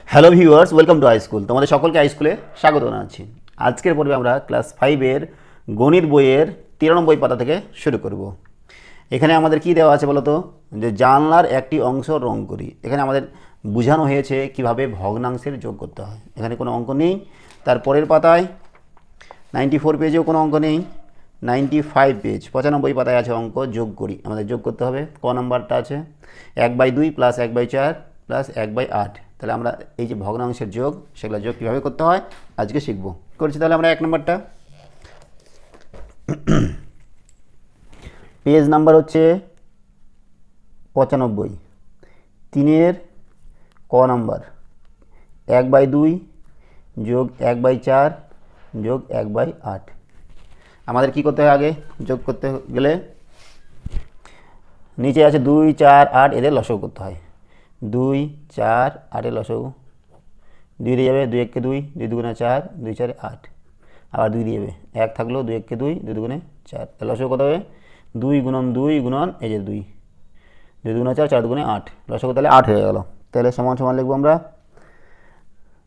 Hello viewers, welcome to high school. তোমাদের সকলকে high স্কুলে স্বাগত জানাচ্ছি। আজকের পর্বে আমরা ক্লাস 5-এর গণিত বইয়ের 93 পাতা থেকে শুরু করব। এখানে আমাদের কি দেওয়া আছে বলো তো, যে জানলার একটি অংশ রং করি। এখানে আমাদের বোঝানো হয়েছে কিভাবে ভগ্নাংশের যোগ করতে হয়। এখানে কোনো অঙ্ক নেই। তারপরের পাতায় 94 পেজেও কোনো অঙ্ক নেই। 95 পেজ 95 পাতায় আছে অঙ্ক, যোগ করি। আমাদের যোগ করতে হবে। ক নাম্বারটা আছে 1/2 প্লাস 1/4 প্লাস 1/8। তাহলে আমরা এই যে ভগ্নাংশের যোগ, সেগুলো যোগ কীভাবে করতে হয় আজকে শিখব। করছি তাহলে আমরা 1 নম্বরটা। পেজ নাম্বার হচ্ছে 95, 3-এর ক নাম্বার 1/2 যোগ 1/4 যোগ 1/8। আমাদের কি করতে হয়? আগে যোগ করতে গেলে নিচে আছে 2, 4, 8, এদের লসাগু করতে হয়। 2, 4, 8 এর লসাগু 2 দিয়ে যাবে, 2 1 2, 2 2 4, 2 4 8, আবার 2 দিয়ে যাবে, 1 থাকলো, 2 1 2, 2 2 4। তাহলে লসাগু কত হবে? 2 গুণন 2 গুণন এই যে 2, 2 2 4, 4 2 8, লসাগু তাহলে 8 হয়ে গেল। তাহলে সমান সমান লিখবো আমরা,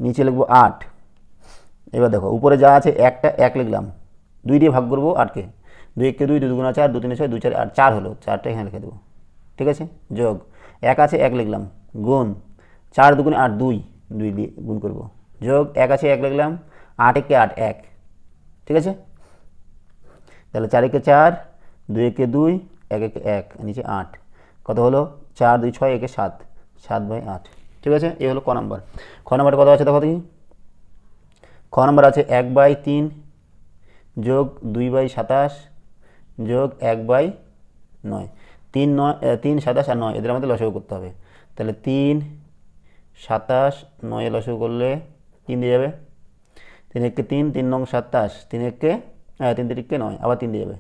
নিচে লিখবো 8। এবার দেখো উপরে যা আছে একটা 1 লিখলাম, 2 দিয়ে ভাগ করবো 8কে, 2 1 2, 2 2 4, 2 3 6, 2 4 8, 4 হলো, 4টা এখানে লিখে দেবো। ঠিক আছে, যোগ 1 আছে 1 লিখলাম, গুণ 4 2 8, 2 2 দিয়ে গুণ করব, যোগ 1 আছে 1 লিখলাম, 8 1 8 1। ঠিক আছে, তাহলে 4 1 4, 2 1 2, 1 1 1, নিচে 8, কত হলো? 4 2 6 1 7, 7/8। ঠিক আছে, এই হলো ক নাম্বার। খ নাম্বারটা কত আছে দেখো দেখি। খ নাম্বার আছে 1/3 যোগ 2/27 যোগ 1/9। 3 9, 3 27 আর 9 এদের আমাদের লসাগু করতে হবে। তাহলে 3 27 9 লসাগু করলে 3 দিয়ে যাবে, 3 1 3, 3 9 27, 3 1 3 3 9, আবার 3 দিয়ে যাবে,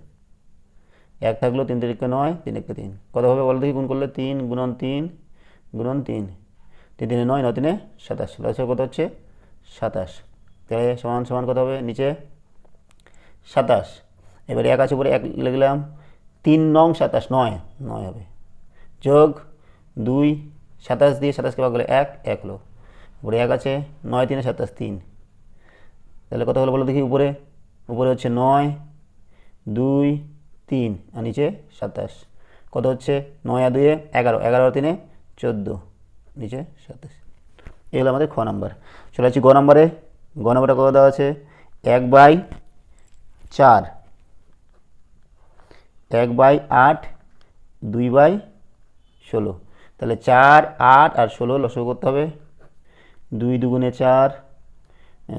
1 থাকলো, 3 3 9, 3 1 3, কত হবে বলো দেখি গুণ করলে? 3 গুণন 3 গুণন 3, 3 3 9, 9 3 27, লসাগু কত হচ্ছে? 27। তাহলে সমান সমান কত হবে? নিচে 27। এবারে 1 আছে উপরে 1 লিখলাম, 3 9 27, 9 9 হবে, যোগ 2 27 দিয়ে 27কে ভাগ করলে 1 1 হলো, উপরে 1 আছে, 9 3 27 3। তাহলে কত হলো বলো দেখি? উপরে হচ্ছে 9 2 3 আর নিচে 27, কত হচ্ছে? 9 আর 2 11, 11 আর 3 14, নিচে 27। এগুলো আমাদের খ নাম্বার। চলে আসছি গ নাম্বারে। গ নাম্বারটা কত দেওয়া আছে? 1/4, 1/8, 2/16। তাহলে 4 8 আর 16 লসাগু করতে হবে। 2 2 4,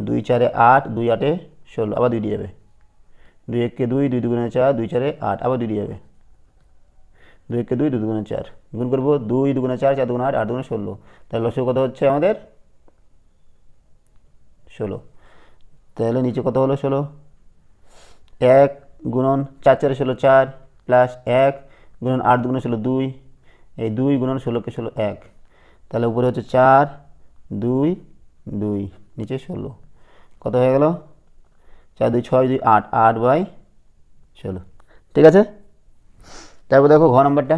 2 4 8, 2 8 16, আবার 2 দিয়ে যাবে, 2 1 2, 2 2 4, 2 4 8, আবার 2 দিয়ে যাবে, 2 1 2, 2 2 4, গুণ করবো, 2 2 4, 4 2 8, 8 2 16। তাহলে লসাগু কত হচ্ছে আমাদের? 16। তাহলে নিচে কত হলো? 16। 1 গুণন 4 4 16, 4 প্লাস 1 গুণন 8 2 16, 2, এই 2 গুণন 16কে 16 1। তাহলে উপরে হচ্ছে 4 2 2, নিচে 16, কত হয়ে গেল? 4 2 6 2 8, 8/16। ঠিক আছে, তারপর দেখো ঘ নাম্বারটা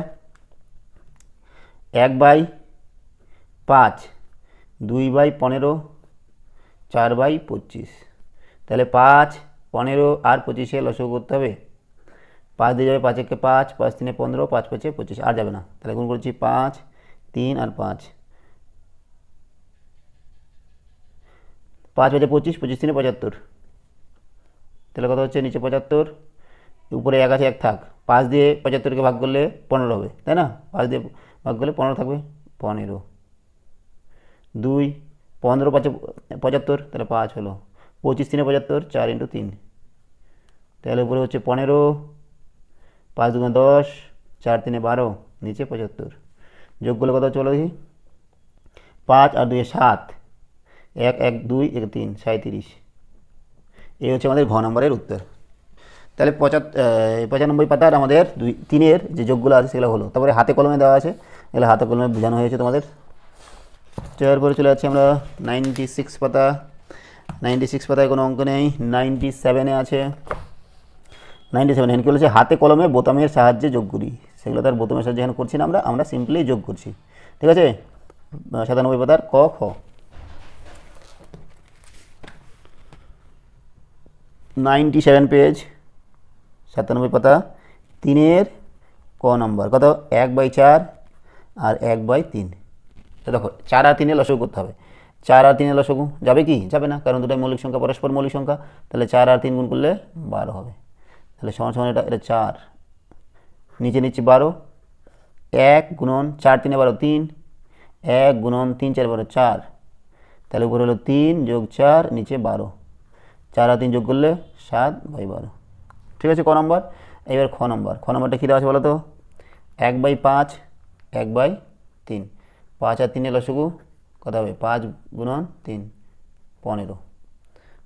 1/5, 2/15, 4/25। তাহলে 5 15 আর 25 লসাগু করতে হবে। 5 দিয়ে যাবে, 5 1 5, 5 3 15, 5 5 25, আর যাবে না। তাহলে গুণ করছি 5 3 আর 5, 5 5 25, 25 3 75। তাহলে কত হচ্ছে? নিচে 75, উপরে 1 আছে 1 থাক, 5 দিয়ে 75কে ভাগ করলে 15 হবে, তাই না? 5 দিয়ে ভাগ করলে 15 থাকবে, 15 2 15 5 75, তাহলে 5 হলো, 25 3 75, 4 × 3। তাহলে উপরে হচ্ছে 15, 5 2 10, 4 3 12, নিচে 75। যোগ করলে কত হচ্ছে বলো দেখি? 5 আর 2 7, 1 1 2 1 3, 37। এই হচ্ছে আমাদের ঘ নম্বরের উত্তর। তাহলে 95 পাতার আমাদের 2 3-এর যে যোগগুলো আছে সেগুলো হলো। তারপরে হাতে কলমে দেওয়া আছে, এগুলো হাতে কলমে বোঝানো হয়েছে তোমাদের। তারপরে চলে যাচ্ছে আমরা 96 পাতা। 96 পাতায় কোনো অঙ্ক নেই। 97-এ আছে। 97 এখানে কী বলেছে? হাতে কলমে বোতামের সাহায্যে যোগ করি। সেগুলো তার বোতামের সাহায্যে এখানে করছি না, আমরা সিম্পলি যোগ করছি। ঠিক আছে, 97 পাতার ক খ। 97 পেজ 97 পাতা 3-এর ক নম্বর কত 1/4 আর 1/3। তো দেখো 4 আর 3 এর লসাগু করতে হবে। 4 আর 3 এর লসাগু যাবে কি? যাবে না, কারণ দুটোই মৌলিক সংখ্যা, পরস্পর মৌলিক সংখ্যা। তাহলে 4 আর 3 গুণ করলে 12 হবে। তাহলে সমান সমান এটা 4 নিচে নিচ্ছি 12, 1 গুণন 4 3 12 3, 1 গুণন 3 4 12 4। তাহলে উপরে হলো 3 যোগ 4 নিচে 12, 4 আর 3 যোগ করলে 7/12। ঠিক আছে ক নম্বর। এবার খ নম্বর। খ নম্বরটা কী দেওয়া আছে বলো তো? 1/5 1/3। 5 আর 3 এর লসাগু কত হবে? 5 গুণন 3 15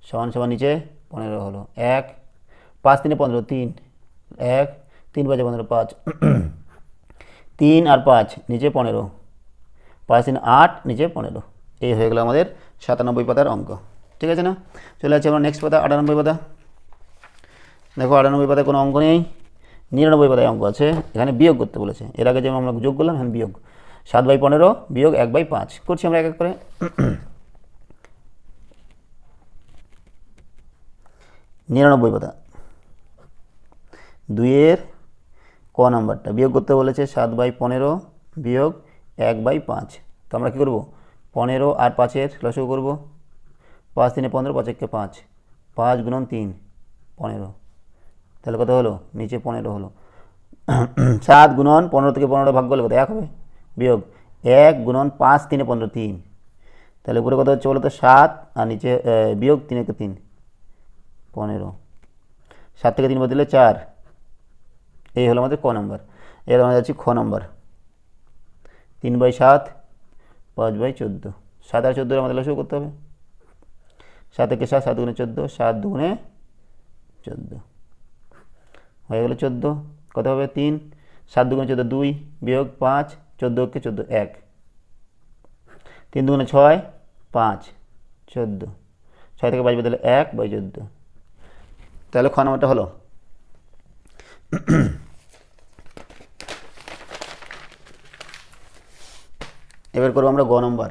সমান সমান নিচে 15 হলো 1, 5 3 15 3, 1 3 5 15 5, 3 আর 5 নিচে 15, 5 3 8 নিচে 15। এই হয়ে গেল আমাদের 97 পাতার অঙ্ক। ঠিক আছে না? চলে যাচ্ছে আমরা নেক্সট পাতা 98 পাতা। দেখো 98 পাতায় কোনো অঙ্ক নেই, 99 পাতায় অঙ্ক আছে। এখানে বিয়োগ করতে বলেছে। এর আগে যেমন আমরা যোগ করলাম, এখানে বিয়োগ। 7/15 বিয়োগ 1/5 করছি আমরা এক এক করে। 99 পাতা 2-এর ক নাম্বারটা বিয়োগ করতে বলেছে। 7/15 বিয়োগ 1/5। তো আমরা কী করবো? 15 আর 5-এর লসাগু করব। 5 3 15, 5 1 5, 5 গুণন 3 15। তাহলে কত হলো? নিচে 15 হলো। 7 গুণন 15 থেকে 15 ভাগ করলে কত? 1 হবে। বিয়োগ 1 গুণন 5 3 15 3। তাহলে উপরে কত হচ্ছে বলো তো? 7 আর নিচে বিয়োগ 3 1 3 15। 7 থেকে 3 বাদ দিলে 4। এই হলো আমাদের ক নম্বর। এর আমরা যাচ্ছি খ নম্বর। 3/7 5/14। 7 আর 14 আমাদের লসাগু করতে হবে। 7 একে 7, 7 দুগুণে 14, 7 দুগুণে 14 হয়ে গেল 14। কত হবে? 3, 7 দুগুণে 14 2 বিয়োগ 5, 14 কে 14 1, 3 দুগুণে 6 5 14, 6 থেকে 5 বদলে 1/14। তাহলে খ নম্বরটা হলো। এবার করবো আমরা গ নম্বর।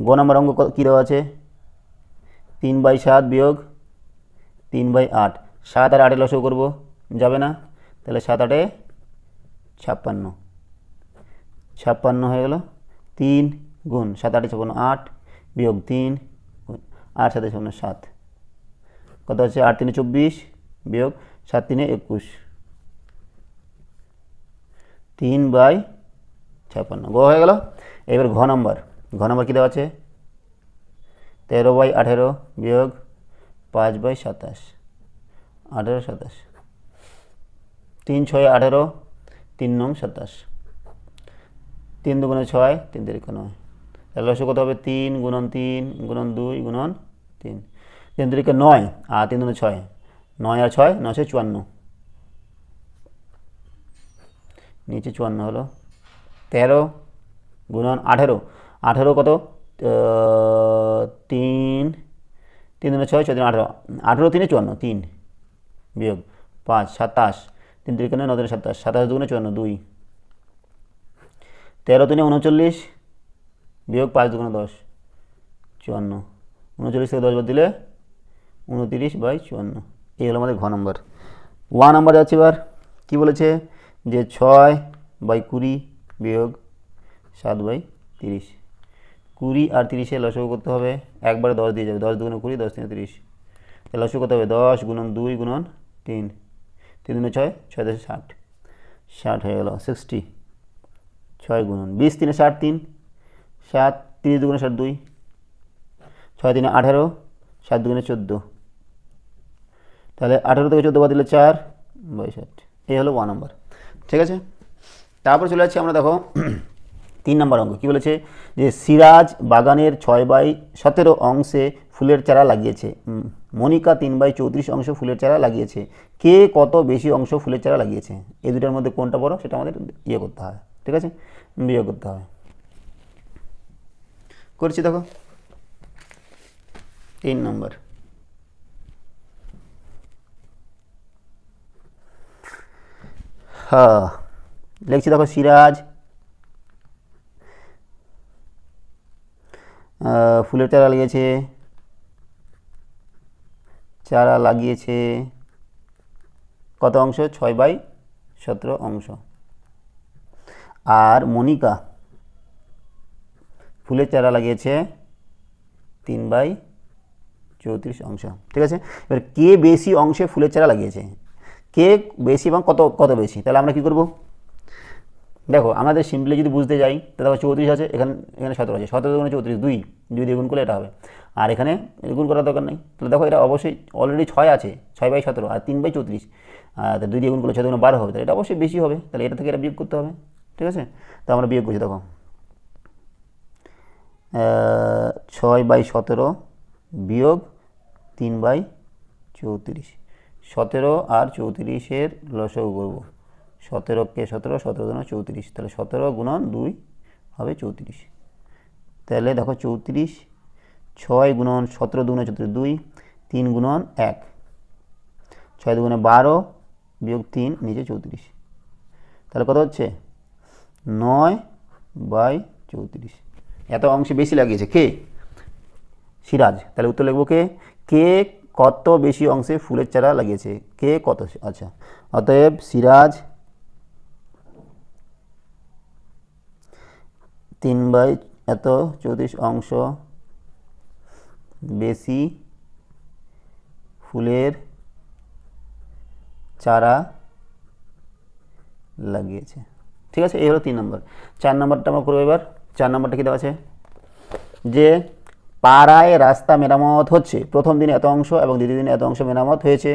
গ নম্বর অঙ্ক কী দেওয়া আছে? 3/7 বিয়োগ 3/8। 7 আর 8 লসাগু করবো, যাবে না। তাহলে 7 8 56, 56 হয়ে গেল। 3 গুণ 7 8 56 8 বিয়োগ 3 গুণ 8 7 56 7। কত হচ্ছে? 8 3 24 বিয়োগ 7 3 21, 3/56 গ হয়ে গেল। এবার ঘ নম্বর। ঘ নম্বর কী দেওয়া আছে? 13/18 বিয়োগ 5/27, 18 27। 3 6 18, 3 9 27, 3 2 6, 3 3 9। তাহলে লসাগু কত হবে? 3 গুণন 3 গুণন 2 গুণন 3, 3 3 9 আর 3 2 6, 9 আর 6 9 54, নিচে 54 হলো। 13 গুণন 18, 18 কত? 3 3 2 6 6 3 18, 18 3 54 3 বিয়োগ 5 27, 3 3 9 9 27, 27 2 54 2, 13 3 39 বিয়োগ 5 2 10 54, 39 থেকে 10 বাদ দিলে 29/54। এই হলো আমাদের ঘ নম্বর। ওয়া নাম্বার যাচ্ছে। এবার কী বলেছে? যে 6/20 বিয়োগ 7/30। 20 আর 30-এর লসাগু করতে হবে। একবারে 10 দিয়ে যাবে। 10 দুগুণে 20, 10 3 30। তাহলে লসাগু করতে হবে 10 গুণন 2 গুণন 3, 3 2 6, 6 10 60, 60 হয়ে গেল 60। 6 গুণন 20 3 60 3, 7 30 দুগুণে 60 2, 6 3 18, 7 দুগুণে 14। তাহলে 18 থেকে 14 বাদ দিলে 4/60। এই হলো 1 নম্বর। ঠিক আছে। তারপর চলে যাচ্ছি আমরা। দেখো 3 নম্বর অঙ্ক কী বলেছে? যে সিরাজ বাগানের 6/17 অংশে ফুলের চারা লাগিয়েছে। মনিকা 3/34 অংশ ফুলের চারা লাগিয়েছে। কে কত বেশি অংশ ফুলের চারা লাগিয়েছে? এই দুটার মধ্যে কোনটা বড় সেটা আমাদের ইয়ে করতে হয়। ঠিক আছে, বিয়োগ করতে হবে। করছি দেখো 3 নম্বর। হ্যাঁ লিখছি দেখো। সিরাজ ফুলের চারা লাগিয়েছে চারা লাগিয়েছে কত অংশ? 6/17 অংশ। আর মনিকা ফুলের চারা লাগিয়েছে 3/34 অংশ। ঠিক আছে, এবার কে বেশি অংশে ফুলের চারা লাগিয়েছে, কে বেশি এবং কত কত বেশি, তাহলে আমরা কী করব? দেখো আমাদের সিম্পলি যদি বুঝতে যাই, তাহলে দেখো 34 আছে, এখানে এখানে 17 আছে, 17 গুণে 34 2, 2 দিয়ে গুণ করলে এটা হবে। আর এখানে গুণ করার দরকার নেই, তাহলে দেখো এটা অবশ্যই অলরেডি 6 আছে, 6/17 আর 3/34, আর 2 দিয়ে গুণ করলে 6 গুণে 12 হবে, তাহলে এটা অবশ্যই বেশি হবে, তাহলে এটা থেকে এটা বিয়োগ করতে হবে। ঠিক আছে, তো আমরা বিয়োগ করছি, দেখো 6/17 বিয়োগ 3/34, 17 আর 34-এর লসাগু করবো। 17কে 17, 17 গুণন 34, তাহলে 17 গুণন 2 হবে 34। তাহলে দেখো 34, 6 গুণন 17 দুগুণে 34 2, 3 গুণন 1, 6 দুগুণে 12 বিয়োগ 3 নিচে 34, তাহলে কত হচ্ছে? 9/34। এত অংশে বেশি লাগিয়েছে কে? সিরাজ। তাহলে উত্তর লিখবো কে? কে কত বেশি অংশে ফুলের চারা লাগিয়েছে, কে কত? আচ্ছা, অতএব সিরাজ 3/34 অংশ বেশি ফুলের চারা লাগিয়েছে। ঠিক আছে, এই হলো 3 নম্বর। 4 নম্বরটা আমরা করবো এবার। 4 নম্বরটা কী দেওয়া আছে? যে পাড়ায় রাস্তা মেরামত হচ্ছে, প্রথম দিনে এত অংশ এবং দ্বিতীয় দিনে এত অংশ মেরামত হয়েছে,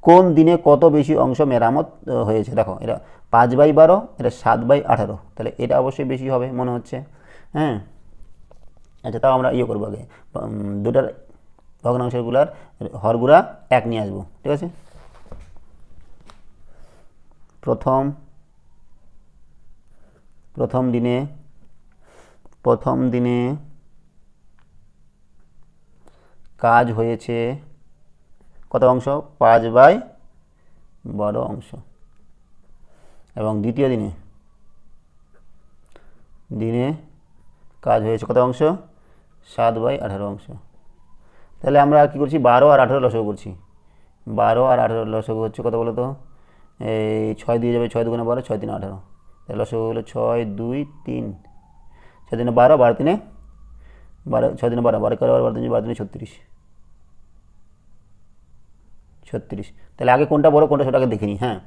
কোন দিনে কত বেশি অংশ মেরামত হয়েছে? দেখো এটা 5/12, এটা 7/18, তাহলে এটা অবশ্যই বেশি হবে মনে হচ্ছে। হ্যাঁ, আচ্ছা, তাও আমরা ইয়ে করবো আগে, দুটার ভগ্নাংশগুলার হরগুড়া 1 নিয়ে আসবো। ঠিক আছে, প্রথম দিনে কাজ হয়েছে কত অংশ? 5/12 অংশ। এবং দ্বিতীয় দিনে কাজ হয়েছে কত অংশ? 7/18 অংশ। তাহলে আমরা কী করছি? 12 আর 18 লসাগু করছি। 12 আর 18 লসাগু হচ্ছে কত বলো তো? এই 6 দিয়ে যাবে, 6 দুগুণে 12, 6 3 18, তাহলে লসাগু হলো 6 2 3, 6 দিনে 12, 12 3 12, 6 দিনে 12, 12 করে 12 12 দিনে 36। তাহলে আগে কোনটা বড় কোনটা ছোটো আগে দেখে নিই। হ্যাঁ,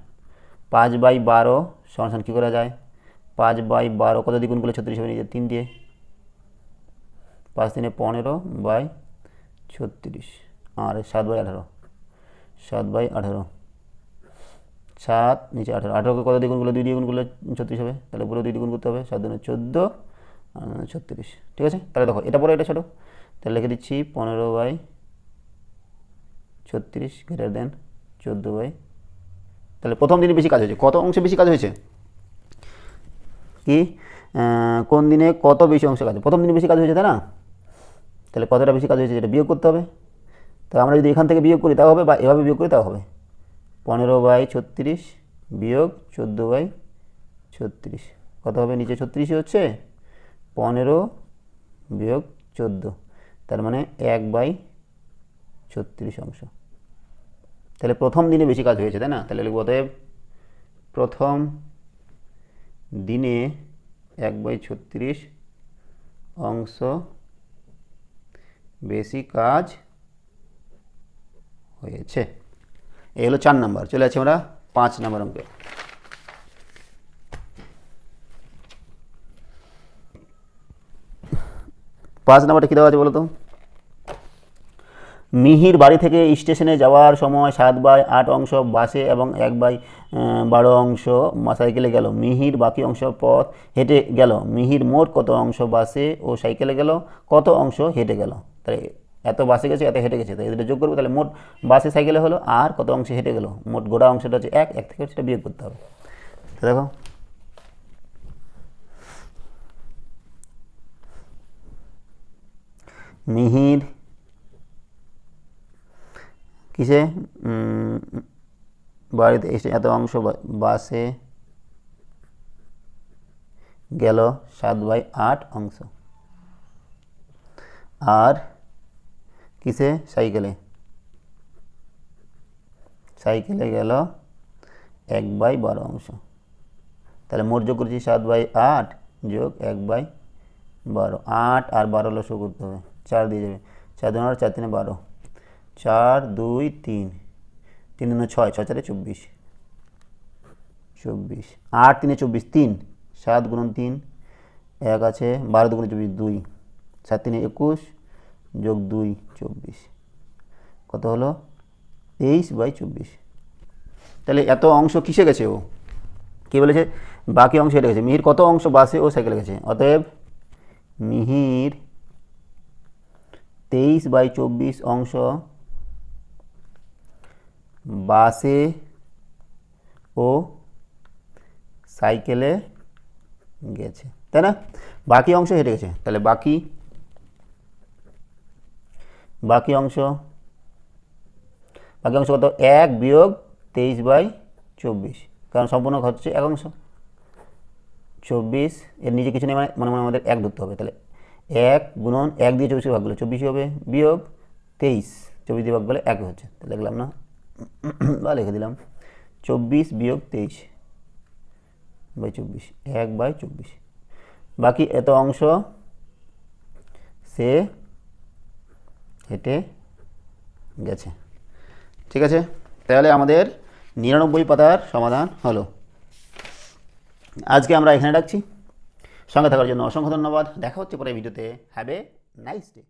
5/12 সমান কী করা যায়? 5/12 কত দ্বিগুণ করলে 36 হবে? নিজে 3 দিয়ে, 5 3 15/36, আর 7/18, 7/18, 7 নিচে 18, 18কে কত দ্বিগুণ করলে 2 দিয়ে গুণ করলে 36 হবে, তাহলে পুরো 2 দ্বিগুণ করতে হবে, 7 দুগুণে 14, 36। ঠিক আছে, তাহলে দেখো এটা বড় এটা ছোটো, তাহলে লিখে দিচ্ছি 15/36 গ্রেটার দেন 14/, তাহলে প্রথম দিনে বেশি কাজ হয়েছে। কত অংশে বেশি কাজ হয়েছে? কি কোন দিনে কত বেশি অংশে কাজ? প্রথম দিনে বেশি কাজ হয়েছে, তাই না? তাহলে কতটা বেশি কাজ হয়েছে যেটা বিয়োগ করতে হবে। তো আমরা যদি এখান থেকে বিয়োগ করি তাও হবে, বা এভাবে বিয়োগ করি তাও হবে। 15/36 বিয়োগ 14/36 কত হবে? নিচে 36 হচ্ছে, 15 বিয়োগ 14, তার মানে 1/36 অংশ। তাহলে প্রথম দিনে বেশি কাজ হয়েছে, তাই না? তাহলে লিখব অতএব প্রথম দিনে 1/36 অংশ বেশি কাজ হয়েছে। এই হলো 4 নম্বর। চলে যাচ্ছি আমরা 5 নম্বর অঙ্কে। 5 নম্বরটা কী দেওয়া আছে বলো তো? মিহির বাড়ি থেকে স্টেশনে যাওয়ার সময় 7/8 অংশ বাসে এবং 1/12 অংশ সাইকেলে গেল। মিহির বাকি অংশ পথ হেঁটে গেল। মিহির মোট কত অংশ বাসে ও সাইকেলে গেল, কত অংশ হেঁটে গেল? তাই এত বাসে গেছে, এত হেঁটে গেছে, তাই এদের যোগ করবো, তাহলে মোট বাসে সাইকেলে হলো, আর কত অংশে হেঁটে গেল, মোট গোটা অংশটা হচ্ছে 1 থেকে সেটা বিয়োগ করতে হবে। দেখো মিহির কিসে বাড়িতে এসে এত অংশ বাসে গেল 7/8 অংশ, আর কিসে? সাইকেলে সাইকেলে গেল 1/12 অংশ। তাহলে মোট যোগ করেছি 7/8 যোগ 1/12, 8 আর 12 লসগু করতে হবে, 4 দিয়ে যাবে, 4 2 4 3 12, 4 2 3, 3 2 6, 6 4 24, 24, 8 3 24, 3, 7 গুণন 3 1 আছে, 12 2 24 2, 7 3 21 যোগ 2 24, কত হলো 23/24। তাহলে এত অংশ কিসে গেছে ও, কি বলেছে বাকি অংশ হেঁটে গেছে। মিহির কত অংশ বাসে ও সাইকেলে গেছে, অতএব মিহির 23/24 অংশ বাসে ও সাইকেলে গেছে, তাই না? বাকি অংশ হেঁটে গেছে, তাহলে বাকি অংশ কত, 1 বিয়োগ 23/24, কারণ সম্পূর্ণ হচ্ছে 1 অংশ। 24 এর নিচে কিছু নেই, মানে মনে মনে আমাদের 1 ধরতে হবে। তাহলে 1 গুণন 1 দিয়ে 24 ভাগ করলে 24 হবে, বিয়োগ 23, 24 দিয়ে ভাগ করলে 1 হচ্ছে, তাহলে লিখলাম না বা লিখে দিলাম 24 বিয়োগ 23/24, 1/24। বাকি এত অংশ সে হেঁটে গেছে। ঠিক আছে, তাহলে আমাদের 99 পাতার সমাধান হলো। আজকে আমরা এখানে রাখছি। সঙ্গে থাকার জন্য অসংখ্য ধন্যবাদ। দেখা হচ্ছে পরে ভিডিওতে। Have a nice day.